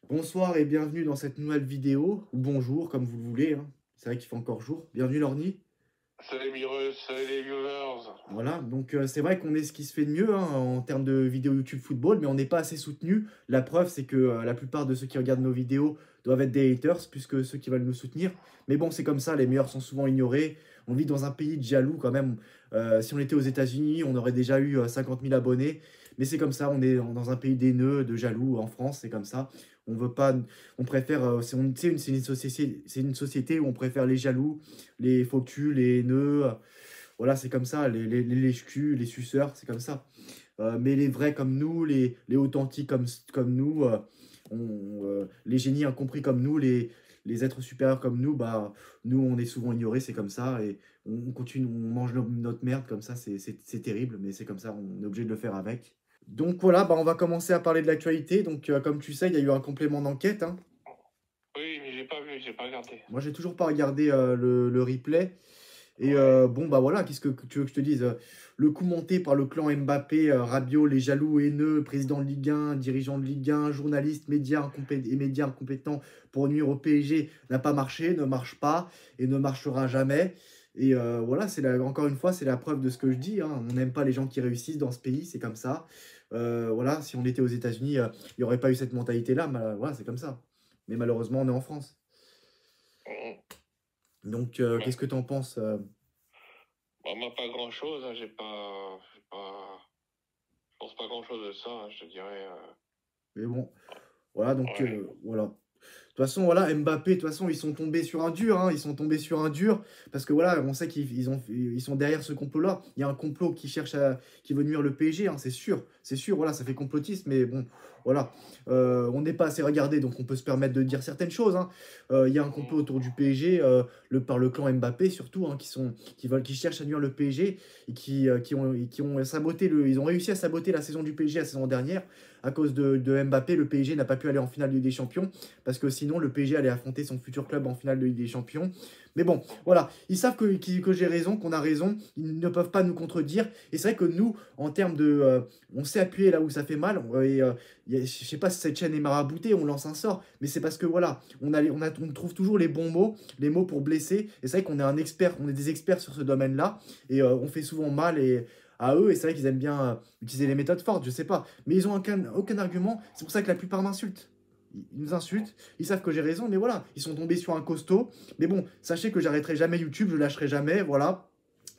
Bonsoir et bienvenue dans cette nouvelle vidéo, ou bonjour comme vous le voulez, hein. C'est vrai qu'il fait encore jour. Bienvenue Lorny. Salut Mireux, salut les viewers. Voilà, donc c'est vrai qu'on est ce qui se fait de mieux hein, en termes de vidéos YouTube football, mais on n'est pas assez soutenu. La preuve, c'est que la plupart de ceux qui regardent nos vidéos doivent être des haters, plus que ceux qui veulent nous soutenir. Mais bon, c'est comme ça, les meilleurs sont souvent ignorés. On vit dans un pays de jaloux quand même. Si on était aux États-Unis, on aurait déjà eu 50 000 abonnés. Mais c'est comme ça, on est dans un pays d'haineux, de jaloux. En France, c'est comme ça. On veut pas, on préfère, c'est une société où on préfère les jaloux, les faux culs, les haineux. Voilà, c'est comme ça, les lèche-culs, les suceurs, c'est comme ça. Mais les vrais comme nous, les authentiques comme nous, les génies incompris comme nous, les êtres supérieurs comme nous, bah, nous, on est souvent ignorés, c'est comme ça. Et on continue, on mange notre merde comme ça, c'est terrible, mais c'est comme ça, on est obligé de le faire avec. Donc voilà, bah, on va commencer à parler de l'actualité. Donc, comme tu sais, il y a eu un complément d'enquête, hein. Oui, mais j'ai pas vu, j'ai pas regardé. Moi, j'ai toujours pas regardé le replay. Et Ouais. bon, bah voilà, qu'est-ce que tu veux que je te dise? Le coup monté par le clan Mbappé, Rabiot, les jaloux haineux, président de Ligue 1, dirigeant de Ligue 1, journalistes, médias incompétents pour nuire au PSG n'a pas marché, ne marche pas et ne marchera jamais. Et voilà, encore une fois, c'est la preuve de ce que je dis, hein. On n'aime pas les gens qui réussissent dans ce pays, c'est comme ça. Voilà, si on était aux États-Unis, il n'y aurait pas eu cette mentalité-là. Voilà, c'est comme ça. Mais malheureusement, on est en France. Mm. Donc, Ouais. qu'est-ce que tu en penses? Bah, moi, pas grand-chose, hein, je pense pas grand-chose de ça, hein, je te dirais. Mais bon. Voilà, donc Ouais. voilà. De toute façon, voilà, Mbappé, de toute façon, ils sont tombés sur un dur, hein, ils sont tombés sur un dur, parce que voilà, on sait ils sont derrière ce complot-là. Il y a un complot qui veut nuire le PSG, hein, c'est sûr, voilà, ça fait complotiste, mais bon, voilà. On n'est pas assez regardé, donc on peut se permettre de dire certaines choses, hein. Il y a un complot Mm. autour du PSG, par le clan Mbappé surtout, hein, qui cherchent à nuire le PSG et qui ont saboté ils ont réussi à saboter la saison du PSG la saison dernière. À cause de Mbappé, le PSG n'a pas pu aller en finale de Ligue des Champions parce que sinon le PSG allait affronter son futur club en finale de Ligue des Champions. Mais bon, voilà, ils savent que j'ai raison, qu'on a raison, ils ne peuvent pas nous contredire. Et c'est vrai que nous, en termes de... on sait appuyer là où ça fait mal. Je sais pas si cette chaîne est maraboutée, on lance un sort, mais c'est parce que voilà, on trouve toujours les mots pour blesser. Et c'est vrai qu'on est un expert, on est des experts sur ce domaine-là. Et on fait souvent mal à eux. Et c'est vrai qu'ils aiment bien utiliser les méthodes fortes, je sais pas. Mais ils ont aucun argument. C'est pour ça que la plupart m'insultent. Ils nous insultent, ils savent que j'ai raison, mais voilà, ils sont tombés sur un costaud. Mais bon, sachez que j'arrêterai jamais YouTube, je lâcherai jamais, voilà.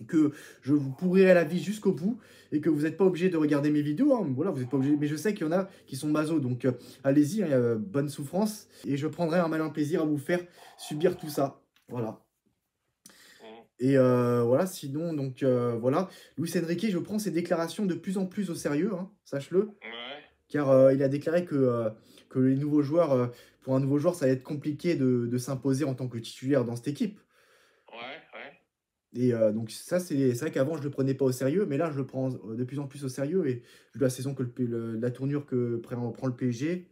Que je vous pourrirai la vie jusqu'au bout et que vous n'êtes pas obligé de regarder mes vidéos, hein. Voilà, vous n'êtes pas obligé. Mais je sais qu'il y en a qui sont maso, donc allez-y, hein, bonne souffrance. Et je prendrai un malin plaisir à vous faire subir tout ça. Voilà. Mm. Et voilà, sinon, donc voilà. Luis Enrique, je prends ses déclarations de plus en plus au sérieux, hein, sache-le. Ouais, Car il a déclaré que les nouveaux joueurs, pour un nouveau joueur, ça va être compliqué de s'imposer en tant que titulaire dans cette équipe. ouais, ouais. Et donc ça, c'est vrai qu'avant, je ne le prenais pas au sérieux, mais là, je le prends de plus en plus au sérieux. Et vu la saison la tournure que prend le PSG,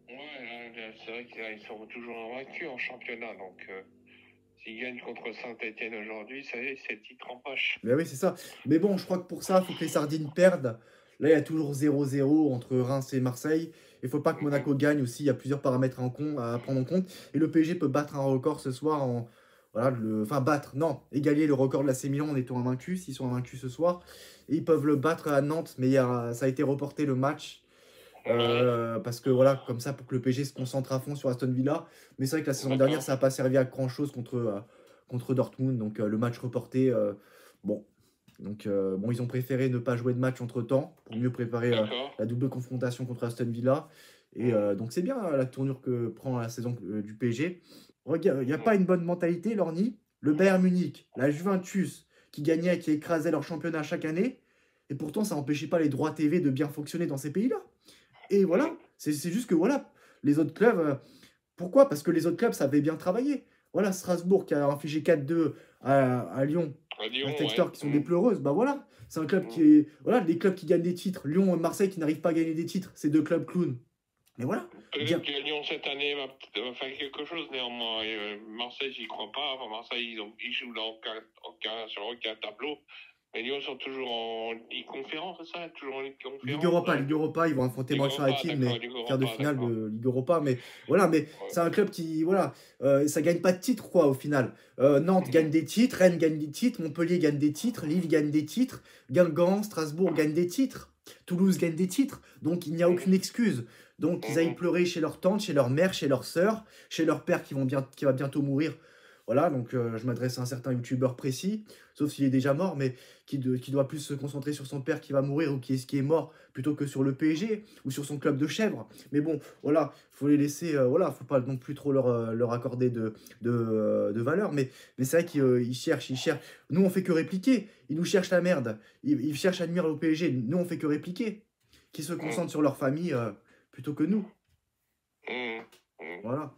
Ouais, là, c'est vrai qu'ils sont toujours invaincus en championnat, donc s'ils gagnent contre Saint-Etienne aujourd'hui, ça y est, c'est le titre en poche. ben oui, c'est ça. Mais bon, je crois que pour ça, il faut que les Sardines perdent. Là, il y a toujours 0-0 entre Reims et Marseille. Il ne faut pas que Mhm. Monaco gagne aussi. Il y a plusieurs paramètres à prendre en compte. Et le PSG peut battre un record ce soir voilà, enfin, battre, non, égaler le record de la Milan en étant invaincu, s'ils sont invaincus ce soir. Et ils peuvent le battre à Nantes, mais ça a été reporté le match. Ouais, Parce que voilà, comme ça, pour que le PSG se concentre à fond sur Aston Villa. Mais c'est vrai que la saison dernière, d'accord. ça n'a pas servi à grand-chose contre Dortmund. Donc le match reporté, bon. Donc bon, ils ont préféré ne pas jouer de match entre-temps pour mieux préparer D'accord. la double confrontation contre Aston Villa. Et Mm. donc c'est bien la tournure que prend la saison du PSG. Regarde, il n'y a pas Mm. une bonne mentalité, Lorny. Le Bayern Munich, la Juventus, qui gagnait, qui écrasait leur championnat chaque année. Et pourtant, ça n'empêchait pas les droits TV de bien fonctionner dans ces pays-là. Et Mm. voilà, c'est juste que voilà, les autres clubs, pourquoi? Parce que les autres clubs savaient bien travailler. Voilà, Strasbourg qui a infligé 4-2 à Lyon, À à Lyon, Textor ouais. qui sont des Mm. pleureuses, bah voilà, c'est un club qui Mm. est. Voilà, les clubs qui gagnent des titres, Lyon et Marseille qui n'arrivent pas à gagner des titres, c'est deux clubs clowns. Mais voilà, Peut-être bien. que Lyon cette année va faire quelque chose néanmoins. Et, Marseille, j'y crois pas. Enfin, Marseille, ils jouent sur aucun tableau. Les Lyon sont toujours en Ligue Conférence, c'est ça? Toujours en Ligue Ligue Conférence? Europa, Ligue Europa, ils vont affronter Ligue Manchester Europa, United, d'accord, mais Ligue quart de Europa, finale d'accord. de Ligue Europa. Mais voilà, mais Ouais. c'est un club qui, voilà, ça gagne pas de titre, quoi, au final. Nantes gagne des titres, Rennes gagne des titres, Montpellier gagne des titres, Lille gagne des titres, Guingamp, Strasbourg gagne des titres, Toulouse gagne des titres. Donc il n'y a aucune excuse. Donc ils aillent pleurer chez leur tante, chez leur mère, chez leur sœur, chez leur père qui va bientôt mourir. Voilà, donc je m'adresse à un certain youtubeur précis, sauf s'il est déjà mort, mais qui doit plus se concentrer sur son père qui va mourir ou qui est mort plutôt que sur le PSG ou sur son club de chèvres. Mais bon, voilà, faut les laisser, voilà, faut pas non plus trop leur accorder de valeur. Mais c'est vrai qu'ils cherchent, ils cherchent. Nous, on fait que répliquer. Ils nous cherchent la merde. Ils cherchent à nuire au PSG. Nous, on fait que répliquer. Qui se concentrent sur leur famille plutôt que nous. Voilà.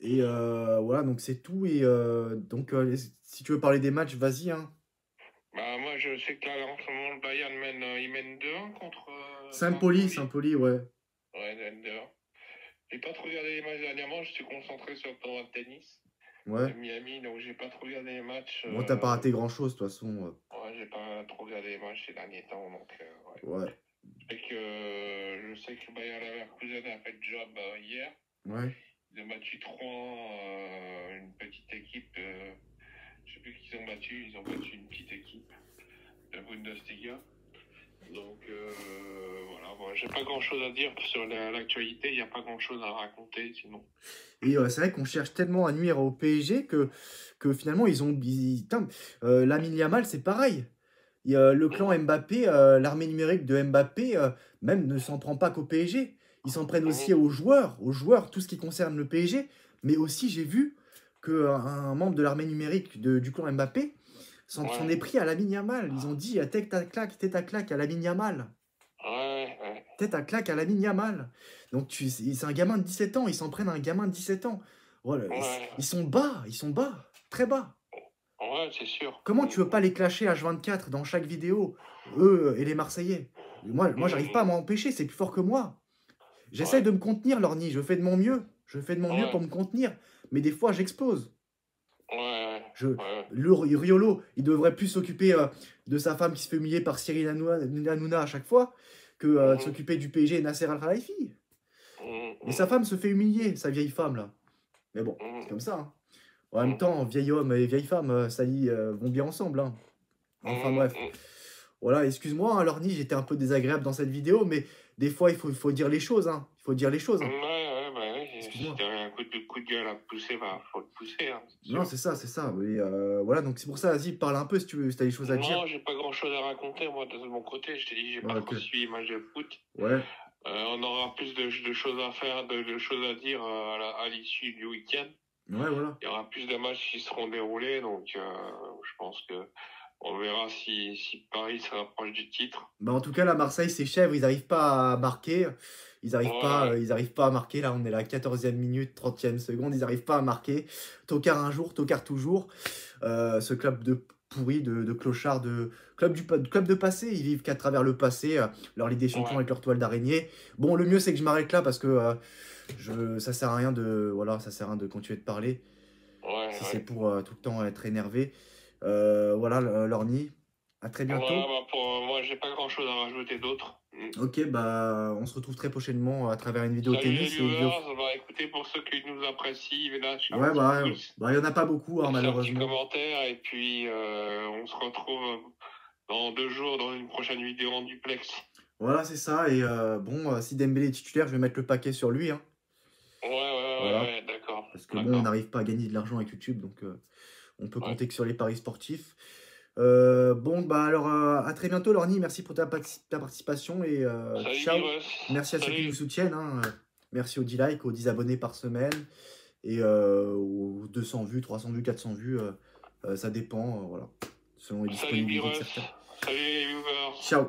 Et voilà, donc c'est tout. Et donc, si tu veux parler des matchs, vas-y. Hein. Bah, moi, je sais que là, en ce moment, le Bayern il mène 2-1 contre Saint-Pauli, Saint-Pauli. Saint-Pauli, ouais. Ouais, il mène 2-1. J'ai pas trop regardé les matchs dernièrement, je suis concentré sur le tournoi de tennis de Ouais. Miami, donc j'ai pas trop regardé les matchs. Bon, t'as pas raté grand-chose, de toute façon. Ouais, j'ai pas trop regardé les matchs ces derniers temps, donc ouais. Ouais. Je sais que le Bayern Leverkusen a fait le job hier. Ouais. Ils ont battu 3 une petite équipe. Je sais plus qui ils ont battu. Ils ont battu une petite équipe de Bundesliga. Donc voilà, bon, j'ai pas grand chose à dire sur l'actualité. Il n'y a pas grand chose à raconter sinon. Et c'est vrai qu'on cherche tellement à nuire au PSG que finalement, Lamine Yamal, c'est pareil. Le clan Mbappé, l'armée numérique de Mbappé, même ne s'en prend pas qu'au PSG. Ils s'en prennent aussi aux joueurs, tout ce qui concerne le PSG. Mais aussi, j'ai vu qu'un membre de l'armée numérique du clan Mbappé s'en est pris à Lamine Yamal. Ils ont dit tête à claque à Lamine Yamal. Ouais. Tête à claque à Lamine Yamal. Donc c'est un gamin de 17 ans, ils s'en prennent à un gamin de 17 ans. Voilà, Ouais. ils sont bas, très bas. Ouais, c'est sûr. Comment tu veux pas les clasher H24 dans chaque vidéo, eux et les Marseillais? Moi j'arrive pas à m'en empêcher, c'est plus fort que moi. J'essaie de me contenir, Lorny, je fais de mon mieux. Je fais de mon mieux pour me contenir. Mais des fois, j'explose. Riolo, il devrait plus s'occuper de sa femme qui se fait humilier par Cyril Hanouna à chaque fois que de s'occuper du PSG et Nasser Al-Khelaifi. Et sa femme se fait humilier, sa vieille femme, là. Mais bon, c'est comme ça. Hein. En même temps, vieil homme et vieille femme, ça y vont bien ensemble. Hein. Enfin bref. Voilà, excuse-moi, hein, Lorny, j'étais un peu désagréable dans cette vidéo, mais des fois, il faut dire les choses. Hein. Il faut dire les choses. Hein. Si t'avais un coup de gueule à pousser, bah, faut le pousser. Hein, non, c'est ça. Et voilà, donc c'est pour ça, vas-y, parle un peu si tu veux, si t'as des choses à dire. Non, j'ai pas grand-chose à raconter, moi, de mon côté. Je t'ai dit, j'ai pas trop suivi les matchs de foot. Ouais. On aura plus de choses à faire, de choses à dire à l'issue du week-end. Ouais, voilà. Il y aura plus de matchs qui seront déroulés, donc je pense que on verra si Paris se rapproche du titre. Bah en tout cas, la Marseille, c'est chèvre, ils n'arrivent pas à marquer. Ils n'arrivent pas à marquer. Là, on est à la 14e minute, 30e seconde. Ils n'arrivent pas à marquer. Tocard un jour, tocard toujours. Ce club de pourri, de clochard, club de passé. Ils vivent qu'à travers le passé. Leur Ligue des Champions avec leur toile d'araignée. Bon, le mieux, c'est que je m'arrête là parce que ça sert à rien ça sert à rien de continuer de parler. Si c'est pour tout le temps être énervé. Voilà, Lorny. À très bientôt. Voilà, bah pour moi, j'ai pas grand chose à rajouter d'autre. Ok, bah on se retrouve très prochainement à travers une vidéo tennis. Salut les viewers, bah écoutez, pour ceux qui nous apprécient, là, il y en a pas beaucoup, hein, malheureusement. Un petit commentaire, et puis on se retrouve dans 2 jours dans une prochaine vidéo en duplex. Voilà, c'est ça. Et bon, si Dembélé est titulaire, je vais mettre le paquet sur lui. Hein. Ouais, d'accord. Parce que bon, on n'arrive pas à gagner de l'argent avec YouTube, donc on peut compter que sur les paris sportifs. Bon, bah alors à très bientôt, Lorny. Merci pour ta participation et ciao. Merci à ceux qui nous soutiennent. Hein. Merci aux 10 likes, aux 10 abonnés par semaine et aux 200 vues, 300 vues, 400 vues. Ça dépend, voilà, selon les disponibilités de certains. Salut les viewers. Ciao.